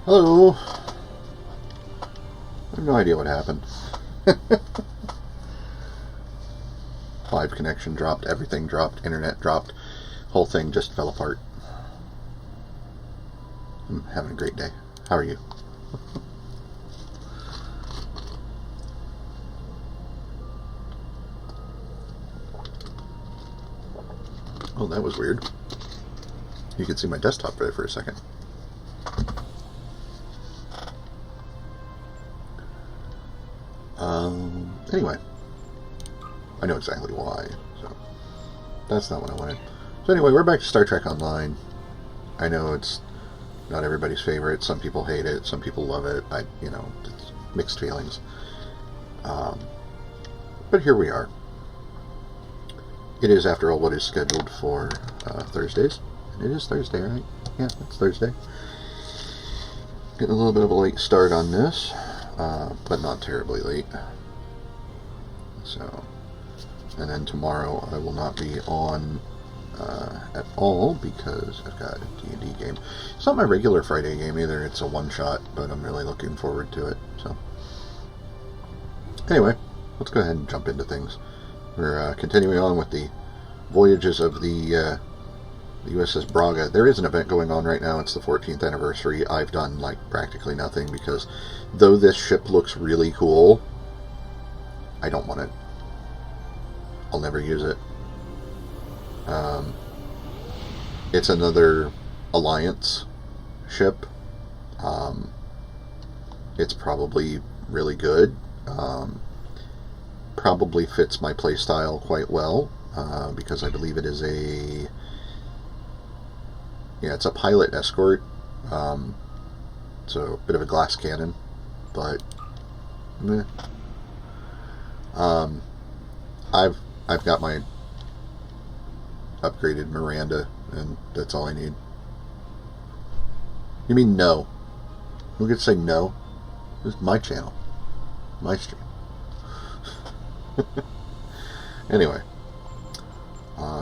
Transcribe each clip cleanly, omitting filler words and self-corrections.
Hello. I have no idea what happened. Live connection dropped, everything dropped, internet dropped, whole thing just fell apart. I'm having a great day. How are you? Oh, that was weird. You could see my desktop there for a second. Anyway, I know exactly why, so that's not what I wanted. So anyway, we're back to Star Trek Online. I know it's not everybody's favorite. Some people hate it. Some people love it. It's mixed feelings. But here we are. It is, after all, what is scheduled for Thursdays. And it is Thursday, right? Yeah, it's Thursday. Getting a little bit of a late start on this, but not terribly late. So, and then tomorrow I will not be on at all because I've got a D&D game. It's not my regular Friday game either. It's a one-shot, but I'm really looking forward to it. So, anyway, let's go ahead and jump into things. We're continuing on with the voyages of the U.S.S. Braga. There is an event going on right now. It's the 14th anniversary. I've done practically nothing because though this ship looks really cool, I don't want it. I'll never use it. It's another Alliance ship. It's probably really good. Probably fits my playstyle quite well because I believe it is it's a pilot escort. So a bit of a glass cannon, but meh. I've got my upgraded Miranda, and that's all I need. You mean no? Who could say no? This is my channel, my stream. Anyway,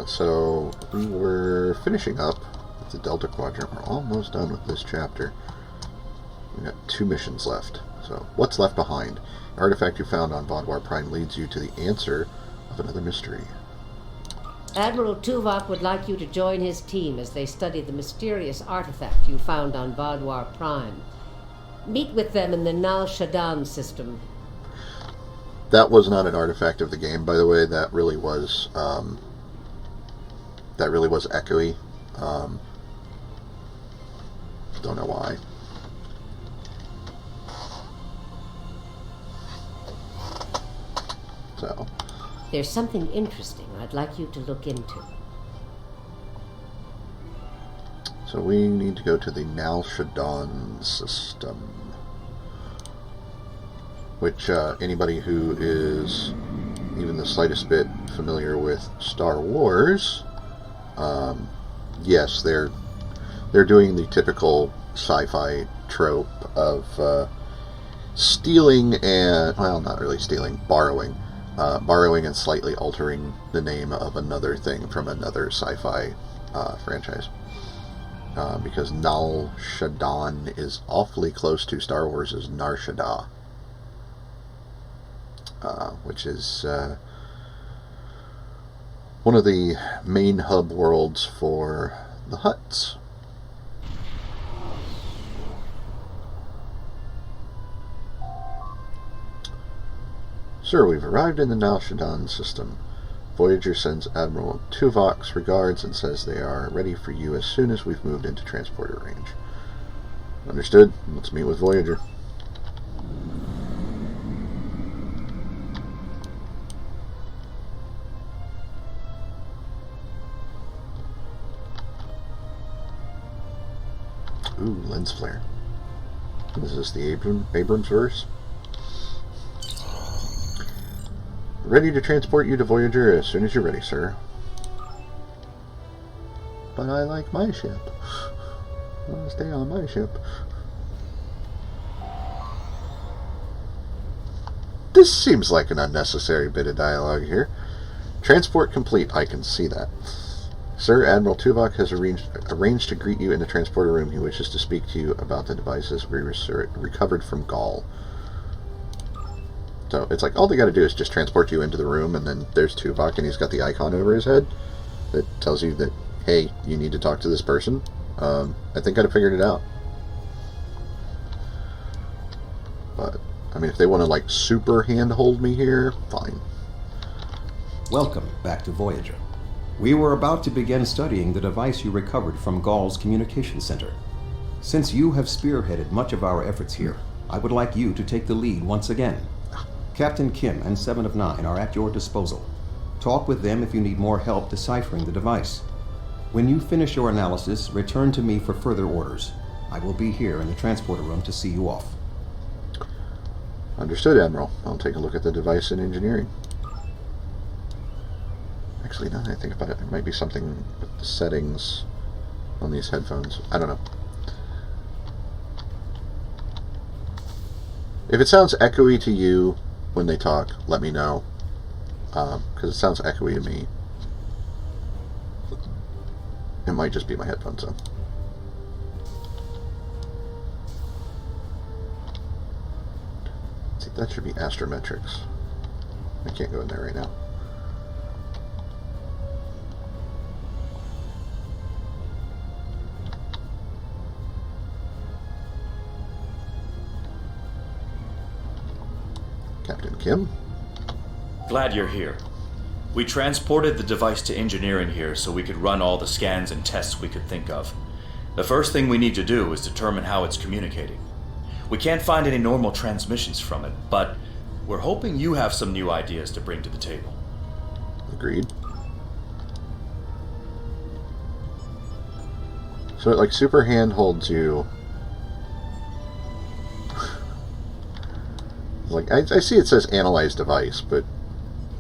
so we were finishing up with the Delta Quadrant. We're almost done with this chapter. We've got 2 missions left. So, what's left behind? The artifact you found on Vaadwaur Prime leads you to the answer of another mystery. Admiral Tuvok would like you to join his team as they study the mysterious artifact you found on Vaadwaur Prime. Meet with them in the Nal Shadan system. That was not an artifact of the game, by the way. That really was echoey. Don't know why. So, there's something interesting I'd like you to look into. So we need to go to the Nal Shadan system, which anybody who is even the slightest bit familiar with Star Wars, yes, they're doing the typical sci-fi trope of stealing and, well, not really stealing, borrowing and slightly altering the name of another thing from another sci-fi franchise. Because Nal Shadan is awfully close to Star Wars' Nar Shaddaa, which is one of the main hub worlds for the Hutts. Sir, we've arrived in the Nal Shadan system. Voyager sends Admiral Tuvok's regards and says they are ready for you as soon as we've moved into transporter range. Understood. Let's meet with Voyager. Ooh, lens flare. Is this the Abrams verse? Ready to transport you to Voyager as soon as you're ready, sir. But I like my ship. I want to stay on my ship. This seems like an unnecessary bit of dialogue here. Transport complete. I can see that. Sir, Admiral Tuvok has arranged to greet you in the transporter room. He wishes to speak to you about the devices we recovered from Gaul. So it's like all they got to do is just transport you into the room, and then there's Tuvok, and he's got the icon over his head that tells you that, hey, you need to talk to this person. I think I'd have figured it out. But, I mean, if they want to, like, super handhold me here, fine. Welcome back to Voyager. We were about to begin studying the device you recovered from Gaul's communication center. Since you have spearheaded much of our efforts here, I would like you to take the lead once again. Captain Kim and 7 of 9 are at your disposal. Talk with them if you need more help deciphering the device. When you finish your analysis, return to me for further orders. I will be here in the transporter room to see you off. Understood, Admiral. I'll take a look at the device in engineering. Actually, now that I think about it, there might be something with the settings on these headphones. I don't know. If it sounds echoey to you when they talk, let me know. Because it sounds echoey to me. It might just be my headphones, though. See, that should be astrometrics. I can't go in there right now. Captain Kim? Glad you're here. We transported the device to engineering here so we could run all the scans and tests we could think of. The first thing we need to do is determine how it's communicating. We can't find any normal transmissions from it, but we're hoping you have some new ideas to bring to the table. Agreed. So it like super handholds you. Like I see it says analyze device, but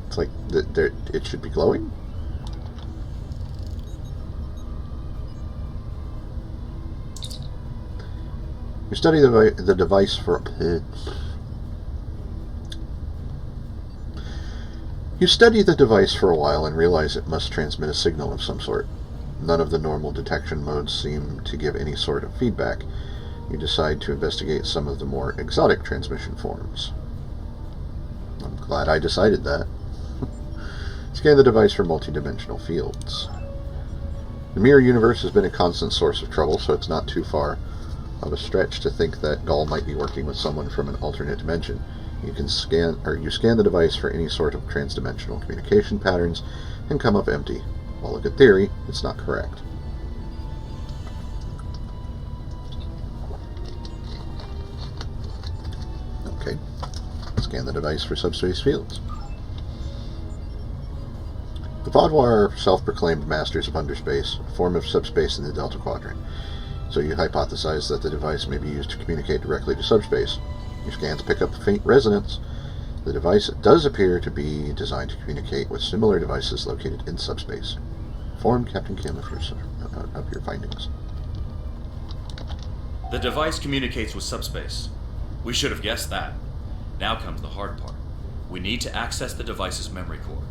it's like it should be glowing. You study the device for You study the device for a while and realize it must transmit a signal of some sort. None of the normal detection modes seem to give any sort of feedback. You decide to investigate some of the more exotic transmission forms. I'm glad I decided that. Scan the device for multidimensional fields. The mirror universe has been a constant source of trouble, so it's not too far of a stretch to think that Gaul might be working with someone from an alternate dimension. You scan the device for any sort of transdimensional communication patterns and come up empty. While a good theory, it's not correct. Okay. Scan the device for subspace fields. The Vaadwaur are self-proclaimed masters of underspace, a form of subspace in the Delta Quadrant. So you hypothesize that the device may be used to communicate directly to subspace. Your scans pick up a faint resonance. The device does appear to be designed to communicate with similar devices located in subspace. Inform Captain Kim of your findings. The device communicates with subspace. We should have guessed that. Now comes the hard part. We need to access the device's memory core.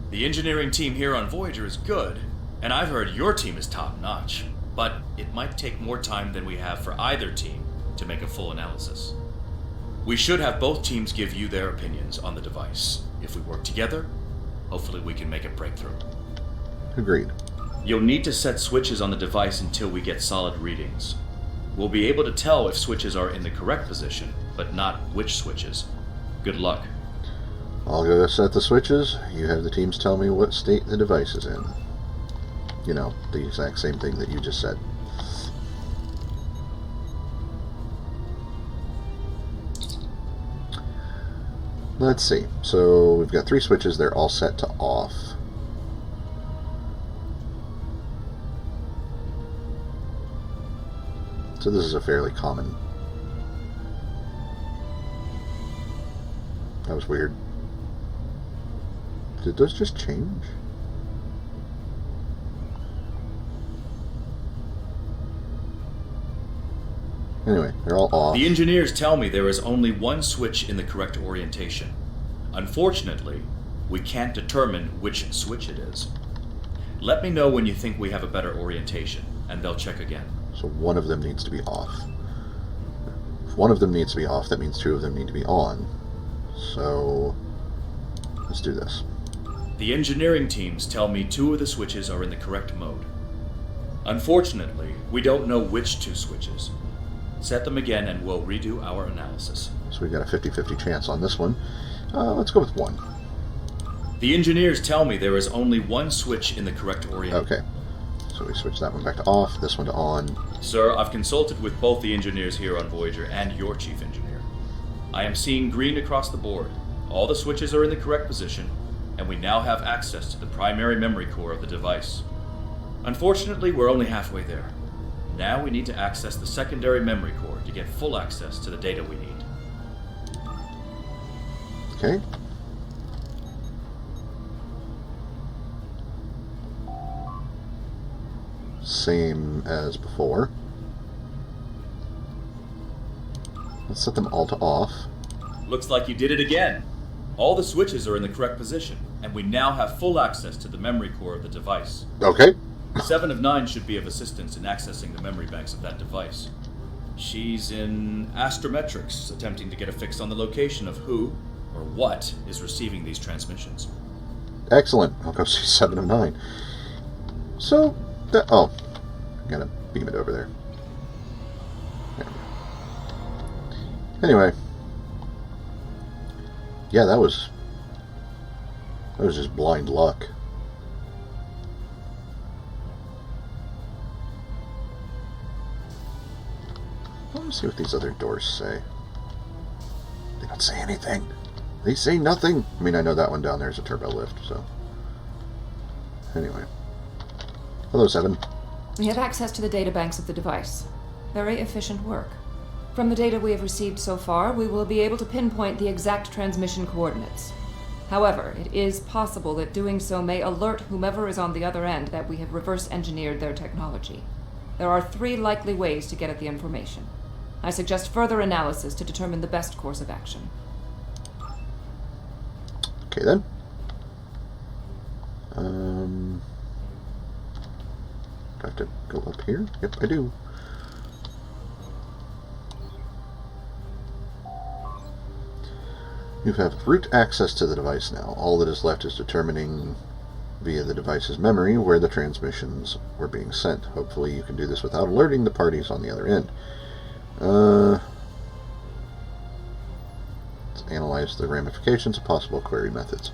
The engineering team here on Voyager is good, and I've heard your team is top-notch, but it might take more time than we have for either team to make a full analysis. We should have both teams give you their opinions on the device. If we work together, hopefully we can make a breakthrough. Agreed. You'll need to set switches on the device until we get solid readings. We'll be able to tell if switches are in the correct position, but not which switches. Good luck. I'll go set the switches. You have the teams tell me what state the device is in. You know, the exact same thing that you just said. Let's see. So we've got 3 switches. They're all set to off. So this is a fairly common... That was weird. Did those just change? Anyway, they're all off. The engineers tell me there is only one switch in the correct orientation. Unfortunately, we can't determine which switch it is. Let me know when you think we have a better orientation, and they'll check again. So one of them needs to be off. If one of them needs to be off, that means two of them need to be on. So let's do this. The engineering teams tell me 2 of the switches are in the correct mode. Unfortunately, we don't know which 2 switches. Set them again and we'll redo our analysis. So we've got a 50-50 chance on this one. Let's go with 1. The engineers tell me there is only 1 switch in the correct orientation. Okay. So we switch that one back to off, this one to on. Sir, I've consulted with both the engineers here on Voyager and your chief engineer. I am seeing green across the board. All the switches are in the correct position, and we now have access to the primary memory core of the device. Unfortunately, we're only halfway there. Now we need to access the secondary memory core to get full access to the data we need. Okay. Same as before. Let's set them all to off. Looks like you did it again. All the switches are in the correct position, and we now have full access to the memory core of the device. Okay. 7 of 9 should be of assistance in accessing the memory banks of that device. She's in astrometrics, attempting to get a fix on the location of who, or what, is receiving these transmissions. Excellent. I'll go see 7 of 9. So, oh, I gotta beam it over there. There we go. Anyway. Yeah, that was just blind luck. Let me see what these other doors say. They don't say anything. They say nothing. I mean, I know that one down there is a turbo lift, so. Anyway. Hello, 7. We have access to the databanks of the device. Very efficient work. From the data we have received so far, we will be able to pinpoint the exact transmission coordinates. However, it is possible that doing so may alert whomever is on the other end that we have reverse-engineered their technology. There are 3 likely ways to get at the information. I suggest further analysis to determine the best course of action. Okay, then. Do I have to go up here? Yep, I do. You have root access to the device now. All that is left is determining via the device's memory where the transmissions were being sent. Hopefully you can do this without alerting the parties on the other end. Let's analyze the ramifications of possible query methods.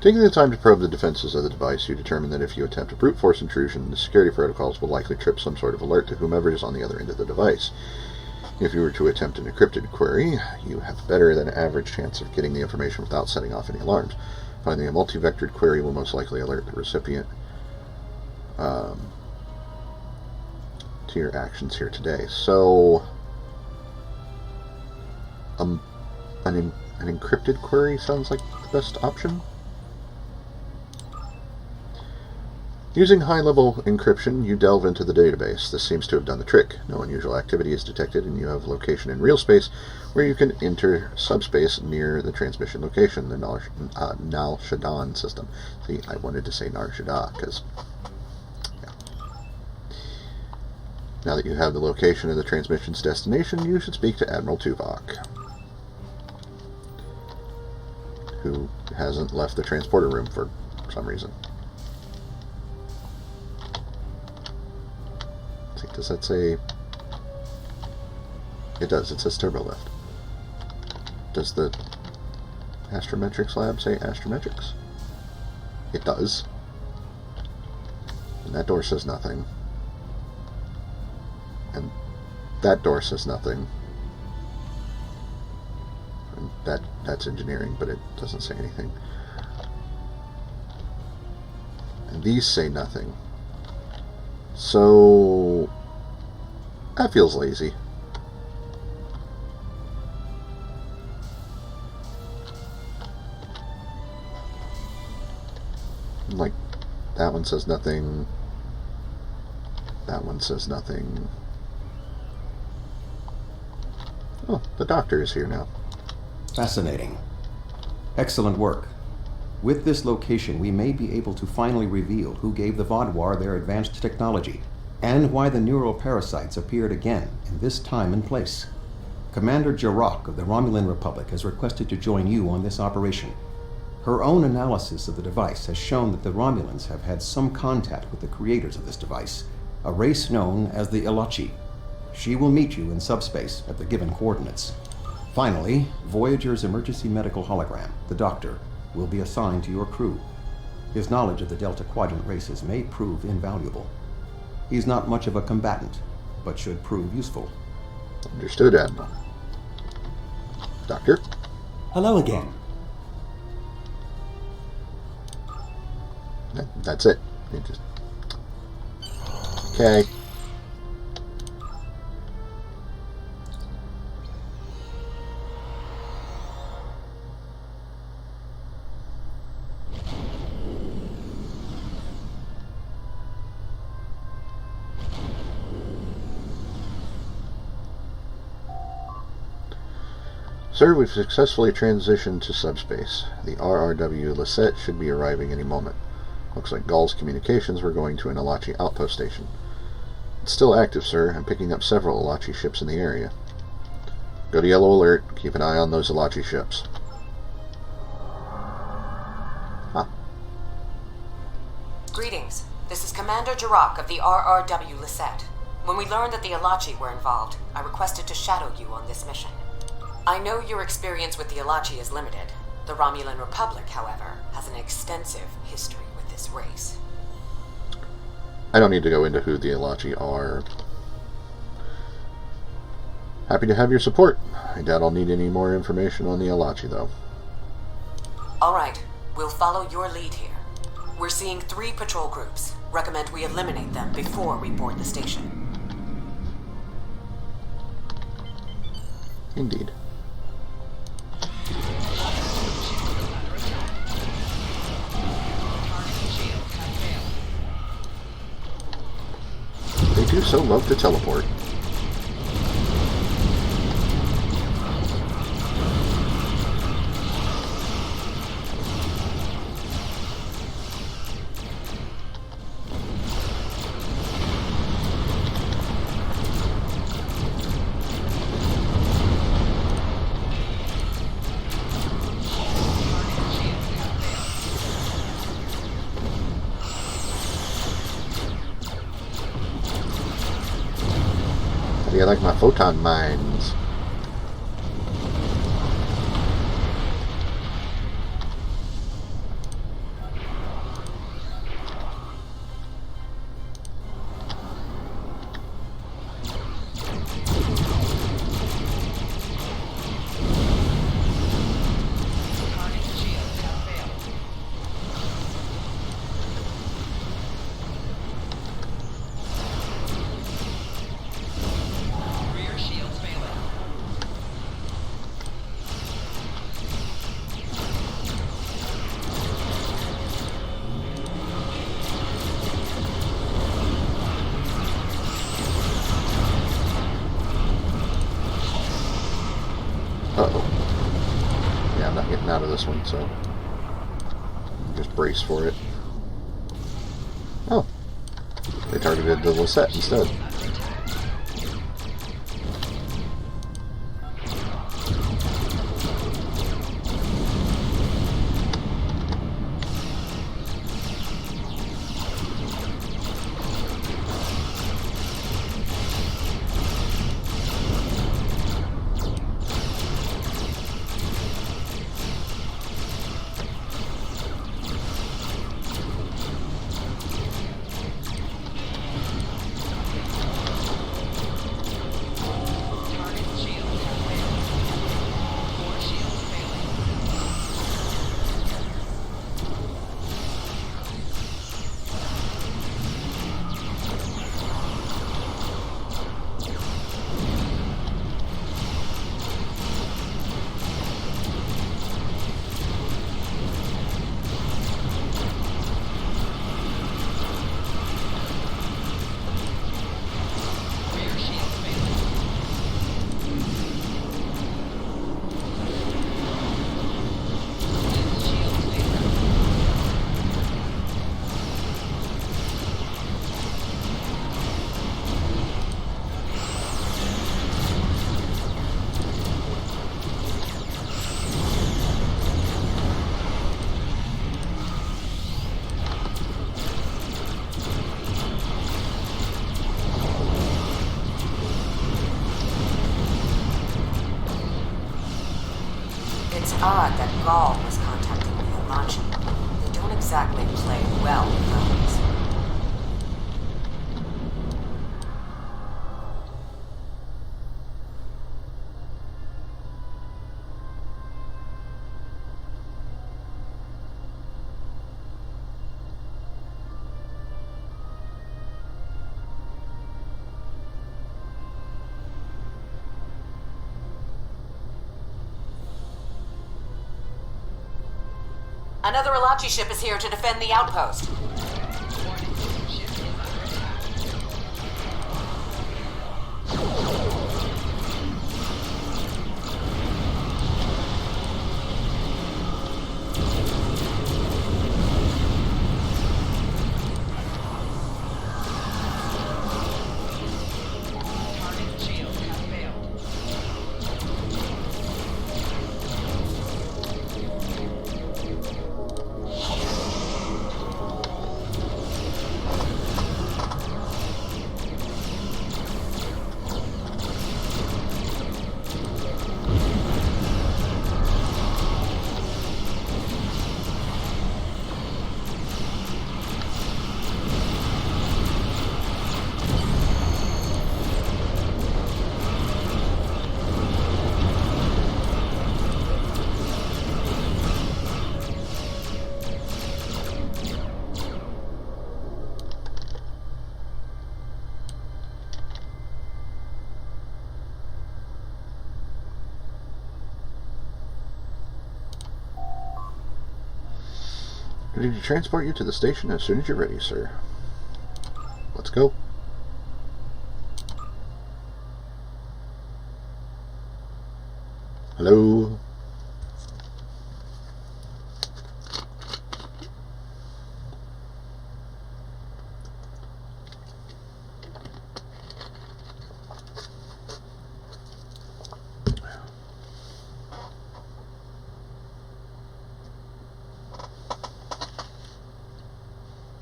Taking the time to probe the defenses of the device, you determine that if you attempt a brute force intrusion, the security protocols will likely trip some sort of alert to whomever is on the other end of the device. If you were to attempt an encrypted query, you have better than average chance of getting the information without setting off any alarms. Finding a multi-vectored query will most likely alert the recipient to your actions here today. So, an encrypted query sounds like the best option. Using high-level encryption, you delve into the database. This seems to have done the trick. No unusual activity is detected, and you have location in real space where you can enter subspace near the transmission location, the Nal Shadan system. See, I wanted to say Nar Shaddaa, because... Yeah. Now that you have the location of the transmission's destination, you should speak to Admiral Tuvok, who hasn't left the transporter room for some reason. Does that say... It does. It says turbo lift. Does the astrometrics lab say astrometrics? It does. And that door says nothing. And that door says nothing. And that's engineering, but it doesn't say anything. And these say nothing. So... that feels lazy. Like, that one says nothing. That one says nothing. Oh, the doctor is here now. Fascinating. Excellent work. With this location, we may be able to finally reveal who gave the Vaadwaur their advanced technology, and why the neural parasites appeared again in this time and place. Commander Jarok of the Romulan Republic has requested to join you on this operation. Her own analysis of the device has shown that the Romulans have had some contact with the creators of this device, a race known as the Elachi. She will meet you in subspace at the given coordinates. Finally, Voyager's emergency medical hologram, the Doctor, will be assigned to your crew. His knowledge of the Delta Quadrant races may prove invaluable. He's not much of a combatant, but should prove useful. Understood, Admiral. Doctor? Hello again. That's it. Okay. Sir, we've successfully transitioned to subspace. The RRW Wisest should be arriving any moment. Looks like Gall's communications were going to an Elachi outpost station. It's still active, sir. I'm picking up several Elachi ships in the area. Go to Yellow Alert. Keep an eye on those Elachi ships. Huh. Greetings. This is Commander Jarok of the RRW Wisest. When we learned that the Elachi were involved, I requested to shadow you on this mission. I know your experience with the Elachi is limited. The Romulan Republic, however, has an extensive history with this race. I don't need to go into who the Elachi are. Happy to have your support. I doubt I'll need any more information on the Elachi, though. Alright, we'll follow your lead here. We're seeing 3 patrol groups. Recommend we eliminate them before we board the station. Indeed. They do so love to teleport. I like my photon mines. Uh-oh. Yeah, I'm not getting out of this one, so just brace for it. Oh. They targeted the Wisest instead. Elachi. They don't exactly play well with others. Another Elachi ship is here to defend the outpost. Ready to transport you to the station as soon as you're ready, sir. Let's go. Hello.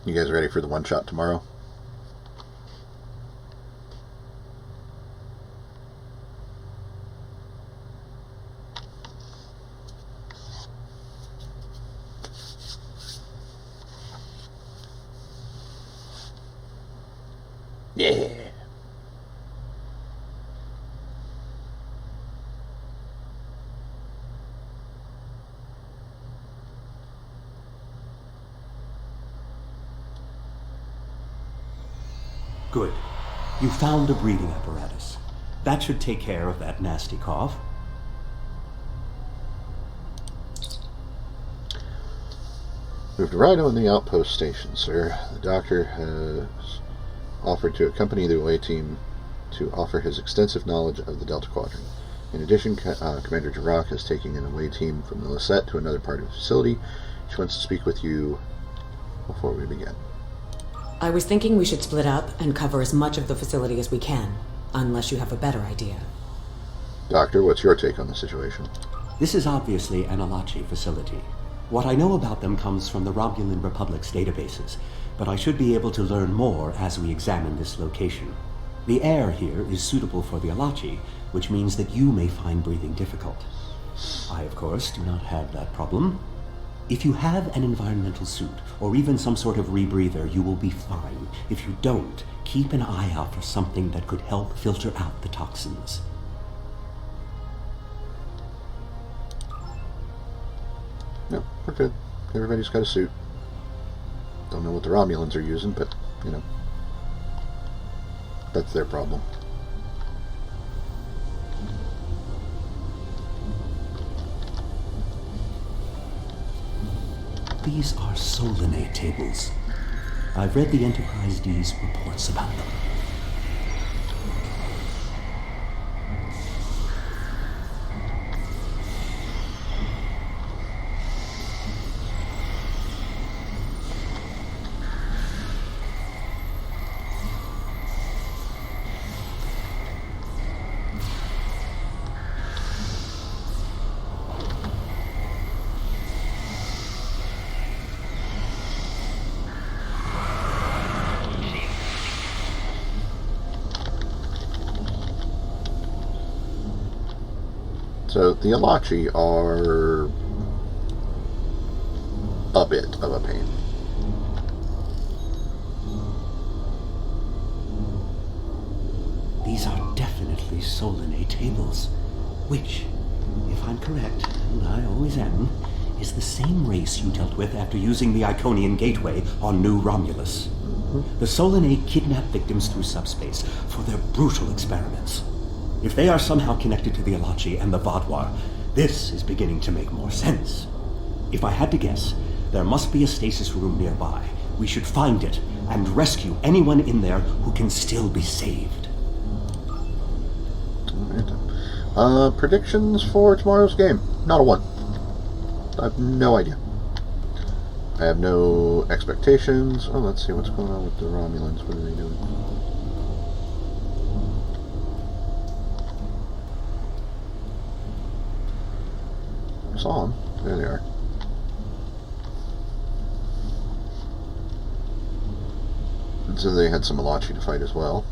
You guys ready for the one shot tomorrow? Yeah. Good. You found a breathing apparatus. That should take care of that nasty cough. We've arrived on the outpost station, sir. The doctor has offered to accompany the away team to offer his extensive knowledge of the Delta Quadrant. In addition, Commander Jirok is taking an away team from the Lisette to another part of the facility. She wants to speak with you before we begin. I was thinking we should split up and cover as much of the facility as we can, unless you have a better idea. Doctor, what's your take on the situation? This is obviously an Elachi facility. What I know about them comes from the Romulan Republic's databases, but I should be able to learn more as we examine this location. The air here is suitable for the Elachi, which means that you may find breathing difficult. I, of course, do not have that problem. If you have an environmental suit, or even some sort of rebreather, you will be fine. If you don't, keep an eye out for something that could help filter out the toxins. No, we're good. Everybody's got a suit. Don't know what the Romulans are using, but, you know, that's their problem. These are Solanae tables. I've read the Enterprise D's reports about them. So the Elachi are a bit of a pain. These are definitely Solanae tables, which, if I'm correct, and I always am, is the same race you dealt with after using the Iconian gateway on New Romulus. The Solanae kidnap victims through subspace for their brutal experiments. If they are somehow connected to the Elachi and the Vaadwaur, this is beginning to make more sense. If I had to guess, there must be a stasis room nearby. We should find it and rescue anyone in there who can still be saved. Alright. Predictions for tomorrow's game. Not a 1. I have no idea. I have no expectations. Oh, let's see what's going on with the Romulans. What are they doing? I saw them. There they are. And so they had some Elachi to fight as well.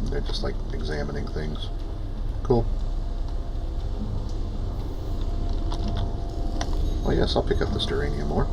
They're just like examining things. Cool. Well, yes, I'll pick up this uranium ore.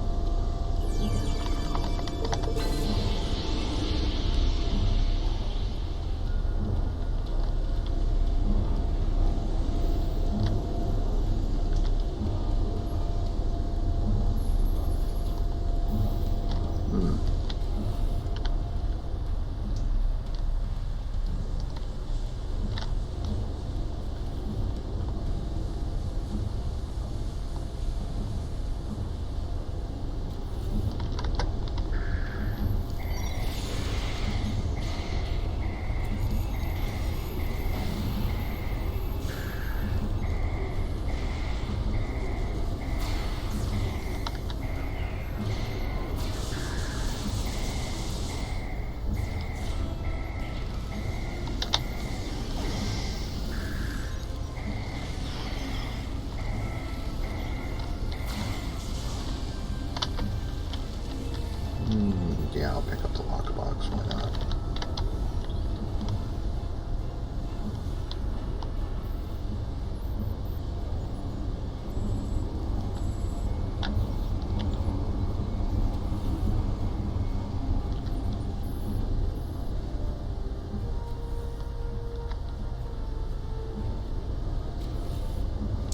Yeah, I'll pick up the lockbox. Why not?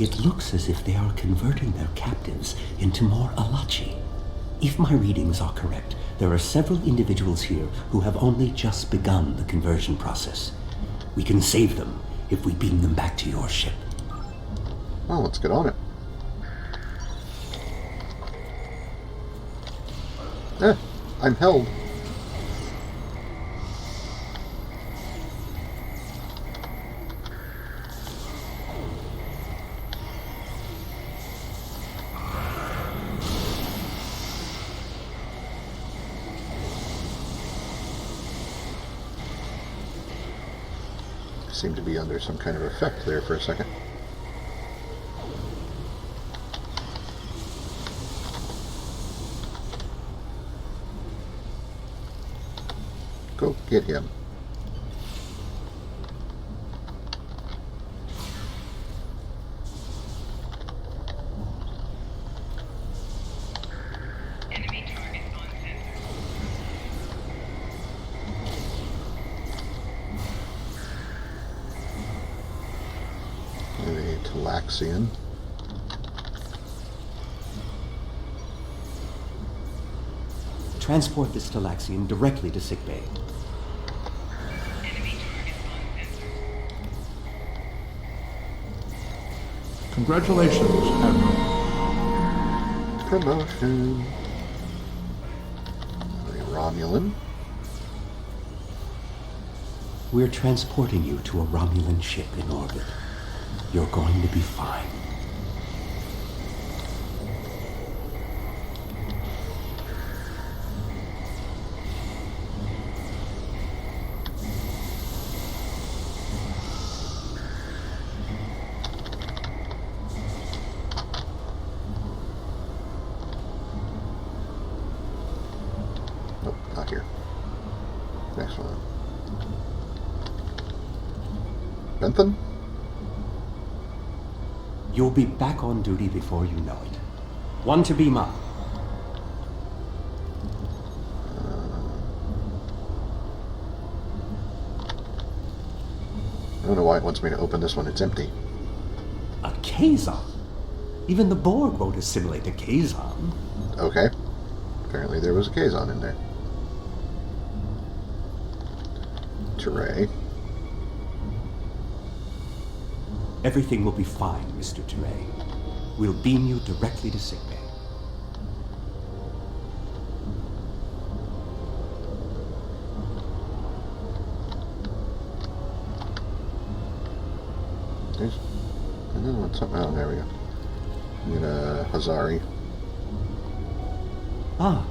It looks as if they are converting their captives into more Elachi. If my readings are correct, there are several individuals here who have only just begun the conversion process. We can save them if we beam them back to your ship. Oh, let's get on it. I'm held. Seemed to be under some kind of effect there for a second. Go get him. Enemy target on center. A Talaxian. Transport this Talaxian directly to sickbay. Enemy target on center. Congratulations, Admiral. Promotion. A Romulan. We're transporting you to a Romulan ship in orbit. You're going to be fine. Nope, not here. Next one. Bentham? You'll be back on duty before you know it. One to be mine. I don't know why it wants me to open this one. It's empty. A Kazon? Even the Borg won't assimilate a Kazon. Okay. Apparently there was a Kazon in there. Teray. Everything will be fine, Mr. Teray. We'll beam you directly to sickbay. There's another one. Something. Oh, there we go. Get a Hazari. Ah,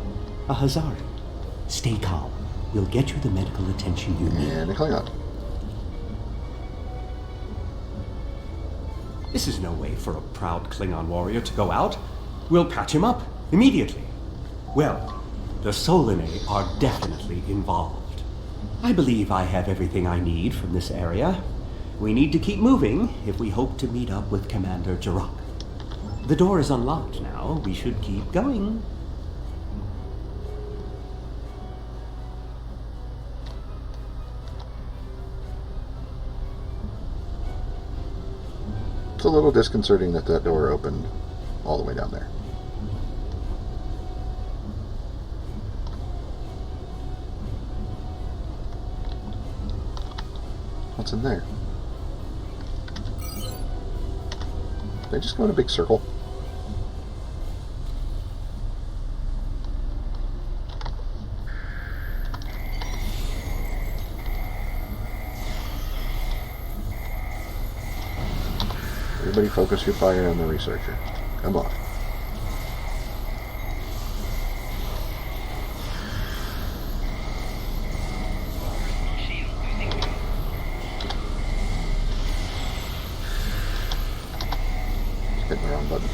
a Hazari. Stay calm. We'll get you the medical attention you need. And a Klingon. This is no way for a proud Klingon warrior to go out. We'll patch him up immediately. Well, the Solanae are definitely involved. I believe I have everything I need from this area. We need to keep moving if we hope to meet up with Commander Jirok. The door is unlocked now. We should keep going. It's a little disconcerting that that door opened all the way down there. What's in there? They just go in a big circle. Everybody focus your fire on the researcher. Come on. Shield losing power. Hitting the wrong button.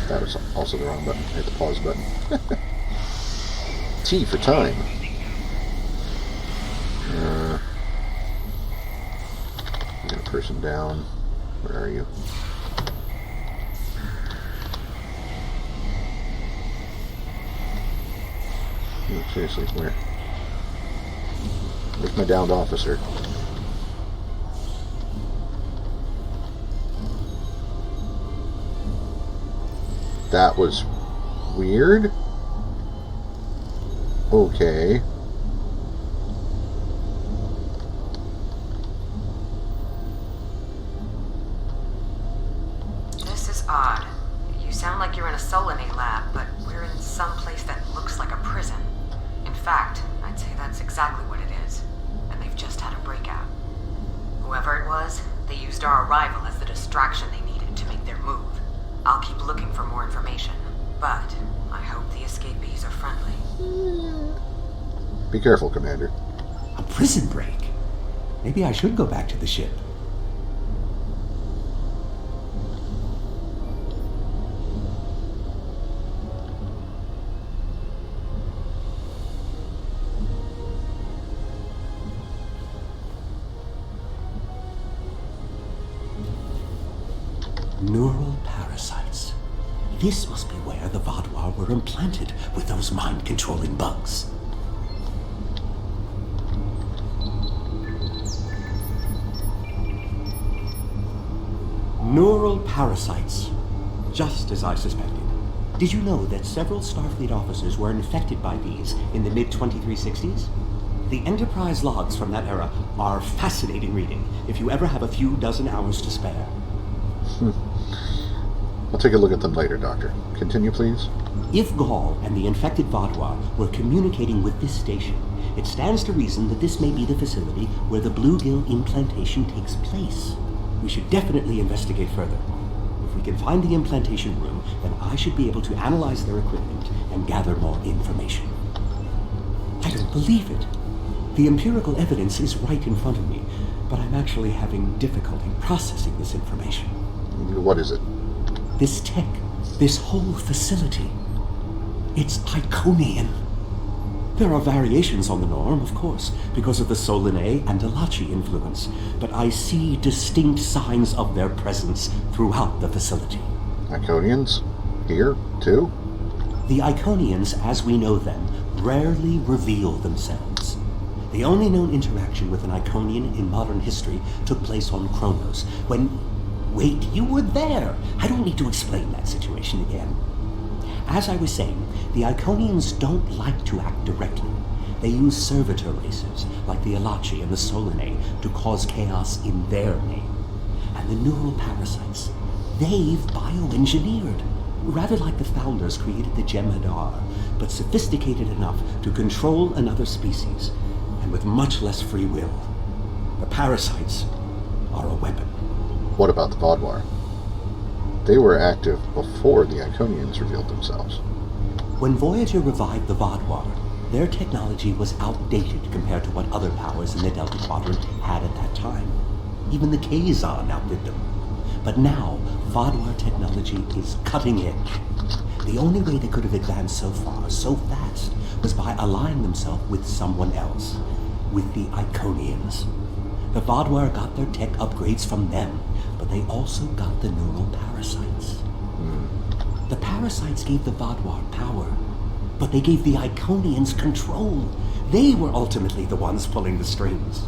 That was also the wrong button. Hit the pause button. T for time. Get a person down. Where are you? Oh, seriously, where? Where's my downed officer? That was weird. Okay. This is odd. You sound like you're in a Solanae lab, but we're in some place that looks like a prison. In fact, I'd say that's exactly what it is. And they've just had a breakout. Whoever it was, they used our arrival as the distraction they needed to make their move. I'll keep looking for more information, but I hope the escapees are friendly. Be careful, Commander. A prison break? Maybe I should go back to the ship. Neural parasites. This must be where the Vaadwaur were implanted with those mind-controlling bugs. Neural parasites. Just as I suspected. Did you know that several Starfleet officers were infected by these in the mid-2360s? The Enterprise logs from that era are fascinating reading if you ever have a few dozen hours to spare. I'll take a look at them later, Doctor. Continue, please. If Gaul and the infected Vaadwaur were communicating with this station, it stands to reason that this may be the facility where the Bluegill implantation takes place. We should definitely investigate further. If we can find the implantation room, then I should be able to analyze their equipment and gather more information. I don't believe it. The empirical evidence is right in front of me, but I'm actually having difficulty processing this information. What is it? This tech, this whole facility, it's Iconian. There are variations on the norm, of course, because of the Solanae and Elachi influence, but I see distinct signs of their presence throughout the facility. Iconians? Here, too? The Iconians, as we know them, rarely reveal themselves. The only known interaction with an Iconian in modern history took place on Kronos, when... Wait, you were there! I don't need to explain that situation again. As I was saying, the Iconians don't like to act directly. They use servitor races, like the Elachi and the Solanae, to cause chaos in their name. And the neural parasites, they've bioengineered. Rather like the Founders created the Jem'Hadar, but sophisticated enough to control another species, and with much less free will. The parasites are a weapon. What about the Vaadwaur? They were active before the Iconians revealed themselves. When Voyager revived the Vaadwaur, their technology was outdated compared to what other powers in the Delta Quadrant had at that time. Even the Kazon outdid them. But now, Vaadwaur technology is cutting edge. The only way they could have advanced so far, so fast, was by allying themselves with someone else. With the Iconians. The Vaadwaur got their tech upgrades from them, but they also got the neural parasites. The parasites gave the Vaadwaur power, but they gave the Iconians control. They were ultimately the ones pulling the strings.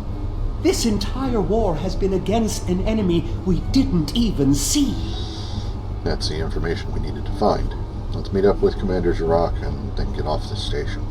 This entire war has been against an enemy we didn't even see. That's the information we needed to find. Let's meet up with Commander Jirok and then get off this station.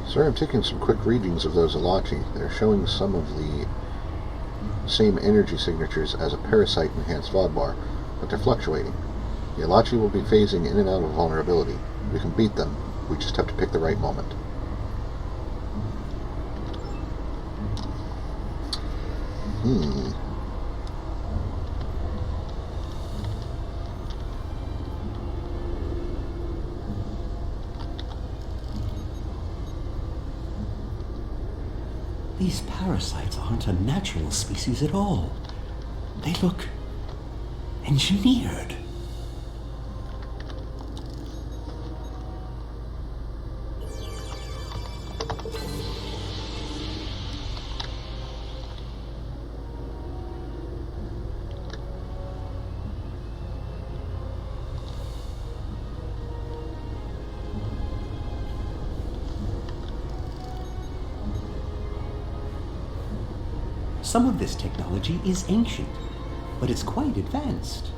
Sir, I'm taking some quick readings of those Elachi. They're showing some of the same energy signatures as a parasite-enhanced Vaadwaur, but they're fluctuating. The Elachi will be phasing in and out of vulnerability. We can beat them. We just have to pick the right moment. These parasites aren't a natural species at all. They look engineered. Some of this technology is ancient, but it's quite advanced.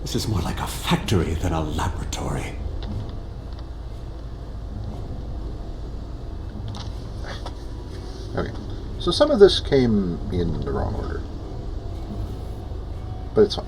This is more like a factory than a laboratory. Okay, so some of this came in the wrong order, but it's fine.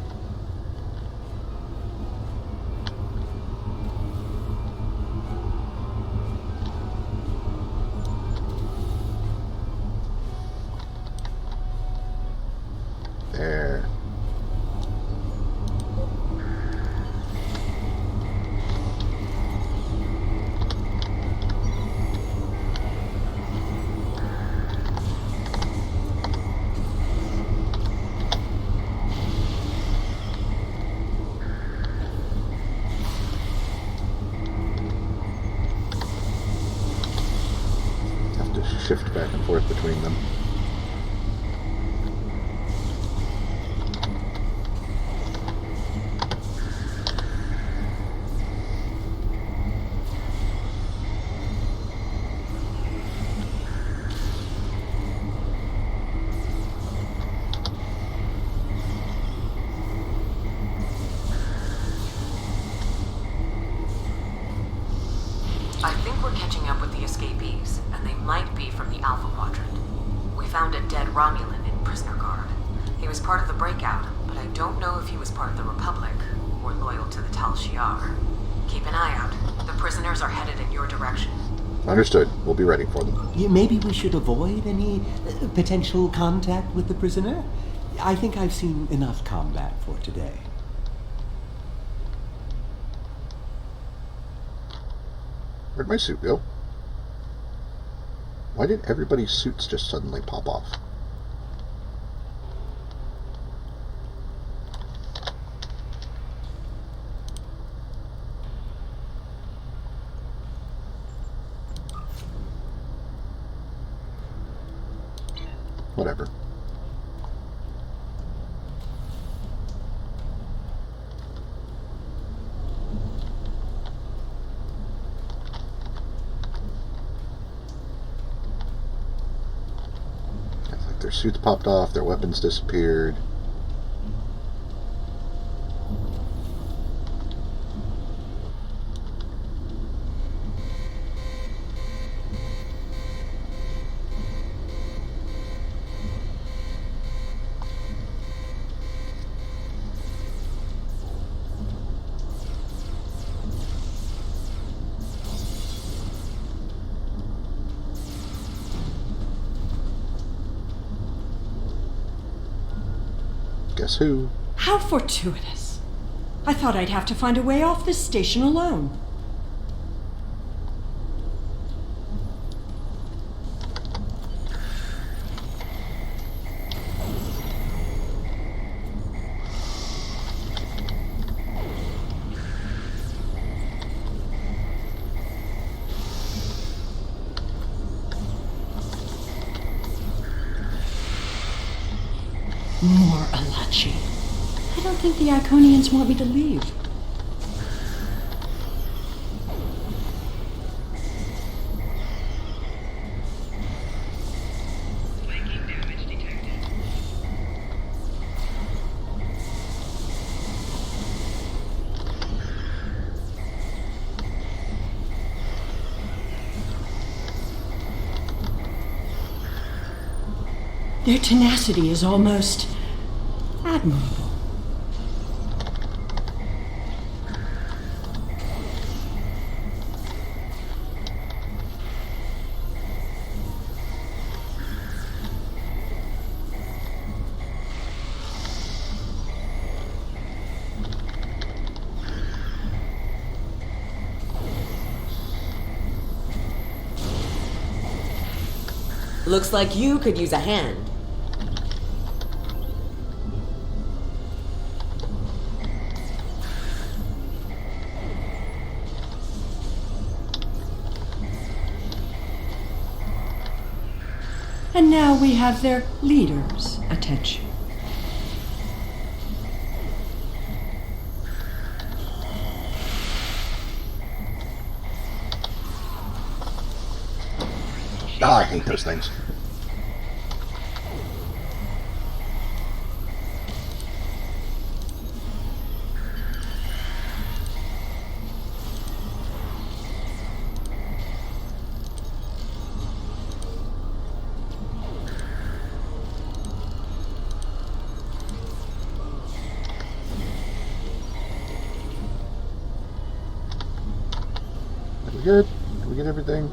Just shift back and forth between them. I think we're catching up with the escapees, and they might be from the Alpha Quadrant. We found a dead Romulan in prisoner guard. He was part of the breakout, but I don't know if he was part of the Republic, or loyal to the Tal Shiar. Keep an eye out. The prisoners are headed in your direction. Understood. We'll be ready for them. Maybe we should avoid any potential contact with the prisoner? I think I've seen enough combat for today. Where'd my suit go? Why did everybody's suits just suddenly pop off? Whatever. Their suits popped off, their weapons disappeared. Guess who? How fortuitous. I thought I'd have to find a way off this station alone. More Elachi. I don't think the Iconians want me to leave. Flanking damage detected. Their tenacity is almost admirable. Looks like you could use a hand. And now we have their leader's attention. Ah, I hate those things. Are we good? Did we get everything?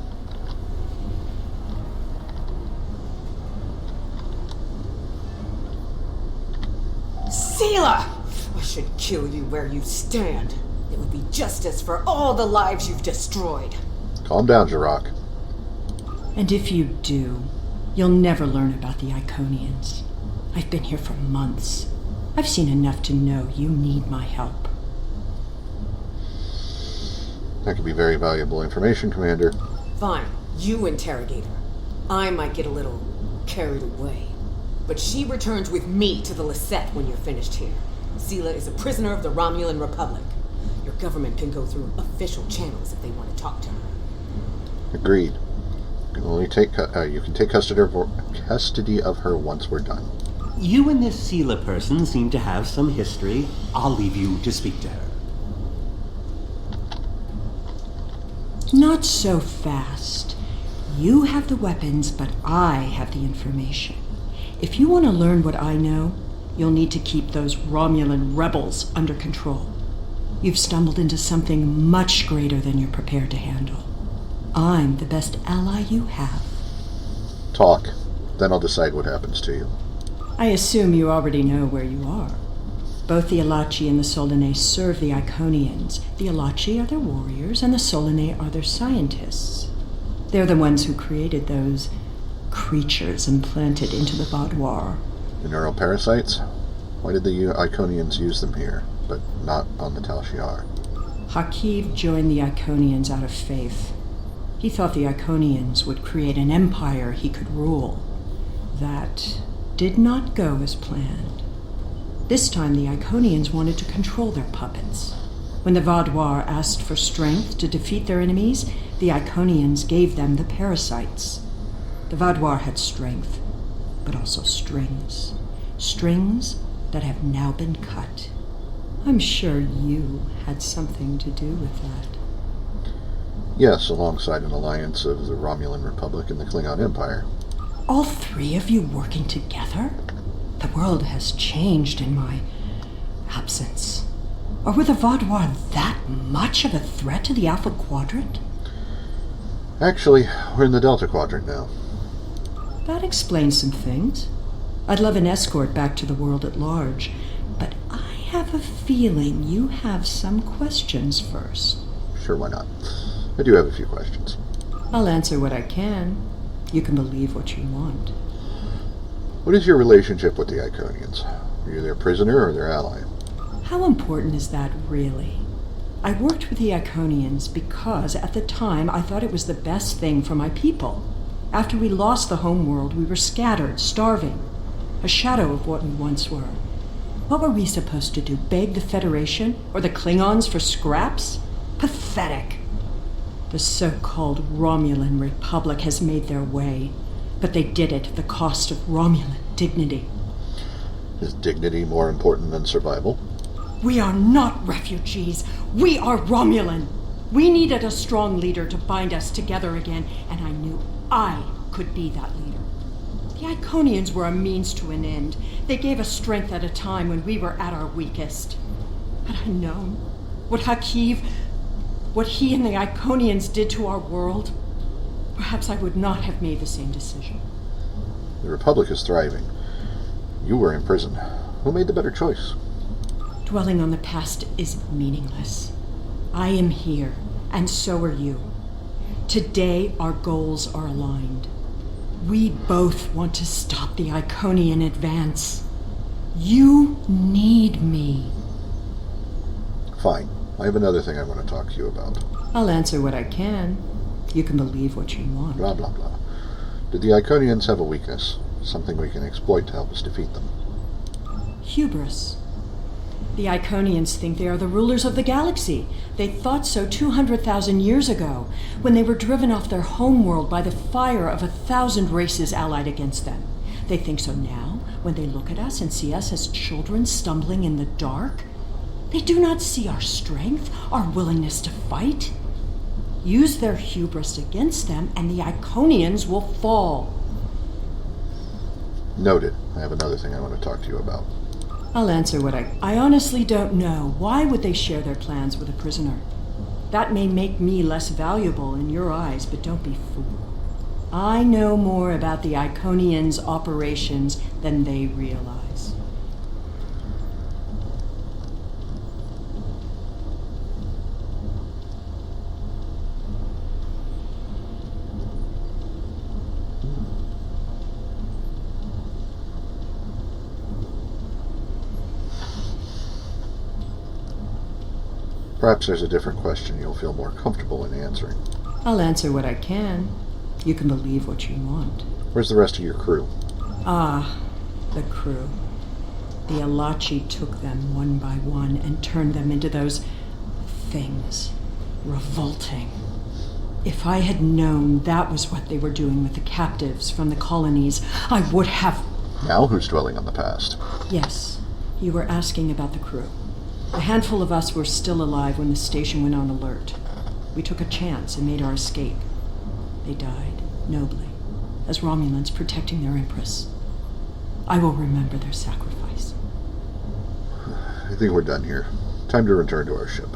Sela! I should kill you where you stand. It would be justice for all the lives you've destroyed. Calm down, Jirok. And if you do, you'll never learn about the Iconians. I've been here for months. I've seen enough to know you need my help. That could be very valuable information, Commander. Fine, you interrogate her. I might get a little carried away, but she returns with me to the Lisette when you're finished here. Sela is a prisoner of the Romulan Republic. Your government can go through official channels if they want to talk to her. Agreed. You can take custody of her once we're done. You and this Sela person seem to have some history. I'll leave you to speak to her. Not so fast. You have the weapons, but I have the information. If you want to learn what I know, you'll need to keep those Romulan rebels under control. You've stumbled into something much greater than you're prepared to handle. I'm the best ally you have. Talk. Then I'll decide what happens to you. I assume you already know where you are. Both the Elachi and the Solanae serve the Iconians. The Elachi are their warriors, and the Solanae are their scientists. They're the ones who created those creatures implanted into the Vaadwaur. The neural parasites? Why did the Iconians use them here, but not on the Tal Shiar? Hakiv joined the Iconians out of faith. He thought the Iconians would create an empire he could rule. That did not go as planned. This time the Iconians wanted to control their puppets. When the Vaadwaur asked for strength to defeat their enemies, the Iconians gave them the parasites. The Vaadwaur had strength, but also strings. Strings that have now been cut. I'm sure you had something to do with that. Yes, alongside an alliance of the Romulan Republic and the Klingon Empire. All three of you working together? The world has changed in my absence. Or were the Vaadwaur that much of a threat to the Alpha Quadrant? Actually, we're in the Delta Quadrant now. That explains some things. I'd love an escort back to the world at large, but I have a feeling you have some questions first. Sure, why not? I do have a few questions. I'll answer what I can. You can believe what you want. What is your relationship with the Iconians? Are you their prisoner or their ally? How important is that, really? I worked with the Iconians because, at the time, I thought it was the best thing for my people. After we lost the homeworld, we were scattered, starving. A shadow of what we once were. What were we supposed to do? Beg the Federation or the Klingons for scraps? Pathetic. The so-called Romulan Republic has made their way, but they did it at the cost of Romulan dignity. Is dignity more important than survival? We are not refugees. We are Romulan. We needed a strong leader to bind us together again, and I knew I could be that leader. The Iconians were a means to an end. They gave us strength at a time when we were at our weakest. Had I known what Hakiv, what he and the Iconians did to our world, perhaps I would not have made the same decision. The Republic is thriving. You were in prison. Who made the better choice? Dwelling on the past is meaningless. I am here, and so are you. Today, our goals are aligned. We both want to stop the Iconian advance. You need me. Fine. I have another thing I want to talk to you about. I'll answer what I can. You can believe what you want. Blah, blah, blah. Did the Iconians have a weakness? Something we can exploit to help us defeat them? Hubris. The Iconians think they are the rulers of the galaxy. They thought so 200,000 years ago, when they were driven off their homeworld by the fire of 1,000 races allied against them. They think so now, when they look at us and see us as children stumbling in the dark. They do not see our strength, our willingness to fight. Use their hubris against them, and the Iconians will fall. Noted. I have another thing I want to talk to you about. I'll answer what I honestly don't know. Why would they share their plans with a prisoner? That may make me less valuable in your eyes, but don't be fooled. I know more about the Iconians' operations than they realize. Perhaps there's a different question you'll feel more comfortable in answering. I'll answer what I can. You can believe what you want. Where's the rest of your crew? Ah, the crew. The Elachi took them one by one and turned them into those things. Revolting. If I had known that was what they were doing with the captives from the colonies, I would have... Now who's dwelling on the past? Yes, you were asking about the crew. A handful of us were still alive when the station went on alert. We took a chance and made our escape. They died, nobly, as Romulans protecting their Empress. I will remember their sacrifice. I think we're done here. Time to return to our ship.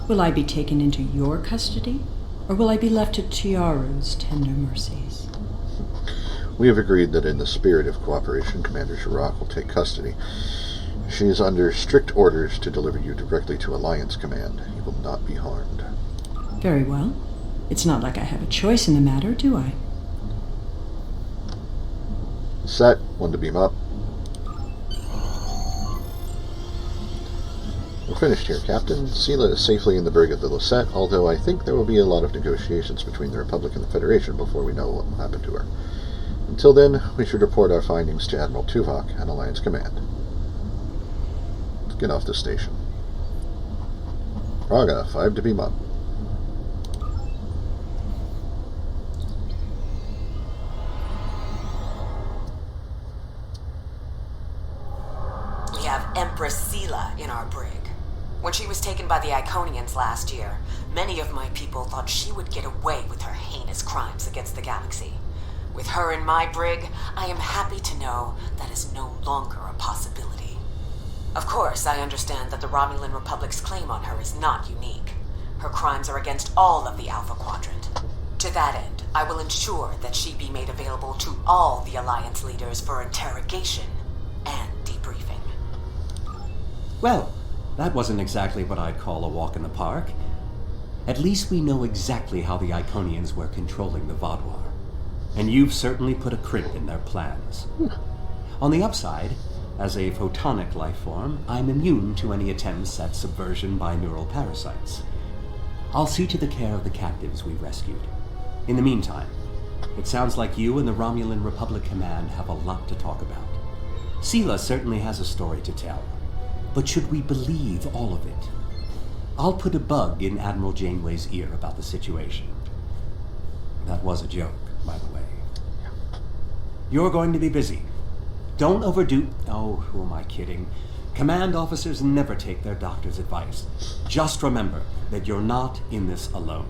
Will I be taken into your custody, or will I be left to Tiaru's tender mercies? We have agreed that in the spirit of cooperation, Commander Jirac will take custody. She is under strict orders to deliver you directly to Alliance Command. You will not be harmed. Very well. It's not like I have a choice in the matter, do I? Set. One to beam up. We're finished here, Captain. Sela is safely in the brig of the Lisette, although I think there will be a lot of negotiations between the Republic and the Federation before we know what will happen to her. Until then, we should report our findings to Admiral Tuvok and Alliance Command. Let's get off the station. Braga, 5 to beam up. We have Empress Sela in our brig. When she was taken by the Iconians last year, many of my people thought she would get away with her heinous crimes against the galaxy. With her in my brig, I am happy to know that is no longer a possibility. Of course, I understand that the Romulan Republic's claim on her is not unique. Her crimes are against all of the Alpha Quadrant. To that end, I will ensure that she be made available to all the Alliance leaders for interrogation and debriefing. Well, that wasn't exactly what I'd call a walk in the park. At least we know exactly how the Iconians were controlling the Vaadwaur. And you've certainly put a crimp in their plans. On the upside, as a photonic life form, I'm immune to any attempts at subversion by neural parasites. I'll see to the care of the captives we rescued. In the meantime, it sounds like you and the Romulan Republic Command have a lot to talk about. Sela certainly has a story to tell. But should we believe all of it? I'll put a bug in Admiral Janeway's ear about the situation. That was a joke, by the way. You're going to be busy. Don't overdo... Oh, who am I kidding? Command officers never take their doctor's advice. Just remember that you're not in this alone.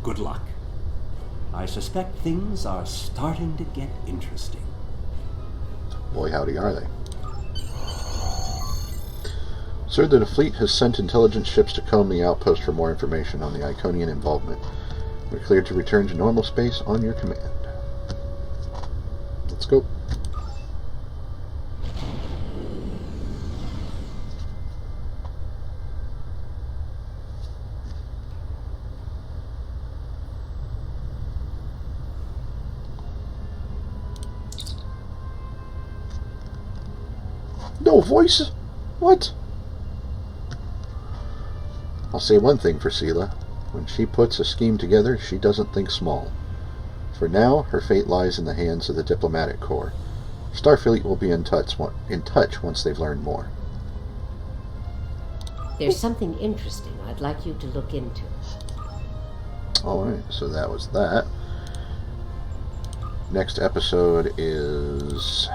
Good luck. I suspect things are starting to get interesting. Boy, howdy are they. Sir, the fleet has sent intelligence ships to comb the outpost for more information on the Iconian involvement. We're cleared to return to normal space on your command. Let's go. No voice? What? I'll say one thing for Sela. When she puts a scheme together, she doesn't think small. For now, her fate lies in the hands of the diplomatic corps. Starfleet will be in touch once they've learned more. There's something interesting I'd like you to look into. Alright, so that was that. Next episode is...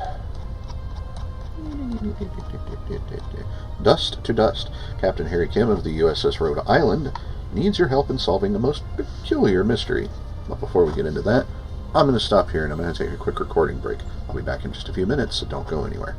Dust to Dust. Captain Harry Kim of the U.S.S. Rhode Island needs your help in solving a most peculiar mystery. But before we get into that, I'm going to stop here and I'm going to take a quick recording break. I'll be back in just a few minutes, so don't go anywhere.